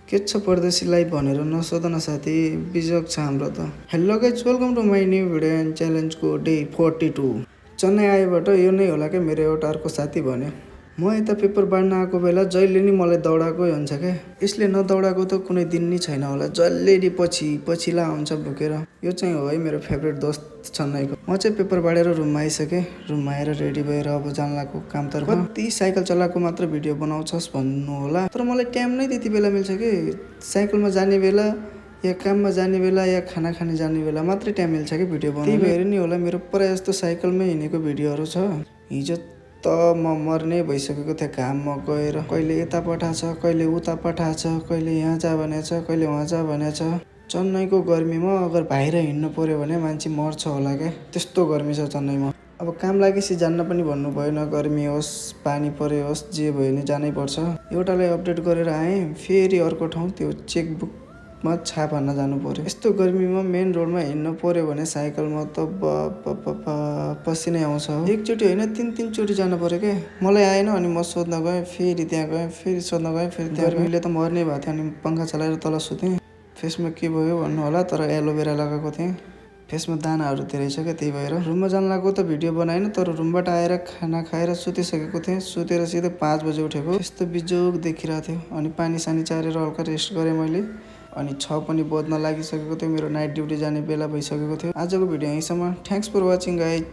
के छ परदेशीलाई भनेर नसोध न साथी, बिजोग छ हाम्रो त। Hello guys, welcome to my new video and च्यालेन्जको डे 42। चेन्नई आएबाट यो नै होला क्या मेरो एउटा अर्को साथी भन्यो, म यता पेपर बाँड्न आएको बेला जहिले नि मलाई दौडाएकै हुन्छ क्या। यसले नदौडाएको त कुनै दिन नि छैन होला, जहिले नि पछिला आउँछ बोकेर। यो चाहिँ हो है मेरो फेभरेट दोस्त चेन्नईको। म चाहिँ पेपर बाँडेर रुममा आइसकेँ। रुममा आएर रेडी भएर अब जान लागेको कामतर्फ। कति साइकल चलाएको मात्र भिडियो बनाउँछस् भन्नु होला, तर मलाई टाइम नै त्यति बेला मिल्छ कि साइकलमा जाने बेला या काममा जाने बेला या खाना खाने जाने बेला मात्रै टाइम मिल्छ कि भिडियो बनाउनु। त्यही भएर नि होला मेरो प्रायः जस्तो साइकलमै हिँडेको भिडियोहरू छ। हिजो त म मर्ने भइसकेको थिएँ घाममा गएर। कहिले यता पठाएछ, कहिले उता पठाएछ, कहिले यहाँ जा भनेछ, कहिले वहाँ जा भनेछ। चेन्नईको गर्मीमा अगर बाहिर हिँड्नु पऱ्यो भने मान्छे मर्छ होला क्या, त्यस्तो गर्मी छ चेन्नईमा। अब काम लागेपछि जान्न पनि भन्नु भएन, गर्मी होस् पानी परे होस् जे भयो नि जानै पर्छ। एउटालाई अपडेट गरेर आएँ, फेरि अर्को ठाउँ त्यो चेकबुकमा छाप हान्न जानु पऱ्यो। यस्तो गर्मीमा मेन रोडमा हिँड्नु पऱ्यो भने साइकलमा त पसिनै आउँछ। एकचोटि होइन 3 चोटि जानु पऱ्यो क्या। मलाई आएन अनि म सोध्न गएँ, फेरि त्यहाँ गएँ, फेरि सोध्न गएँ, फेरि त्यहाँ। गर्मीले त मर्ने भएको थियो अनि पङ्खा चलाएर तल सुतेँ। फेसमा के भयो भन्नु होला, तर एलोभेरा लगाएको थिएँ। फेसमा दानाहरू धेरै छ क्या, त्यही भएर। रुममा जान लागेको त भिडियो बनाएन, तर रुमबाट आएर खाना खाएर सुतिसकेको थिएँ। सुतेर सिधै 5 बजे उठेको। यस्तो बिजोग देखिरहेको थियो। अनि पानी सानी चारेर हल्का रेस्ट गरेँ मैले। अनि 6 पनि बज्न लागिसकेको थियो, मेरो नाइट ड्युटी जाने बेला भइसकेको थियो। आजको भिडियो यहीँसम्म। Thanks for watching guys.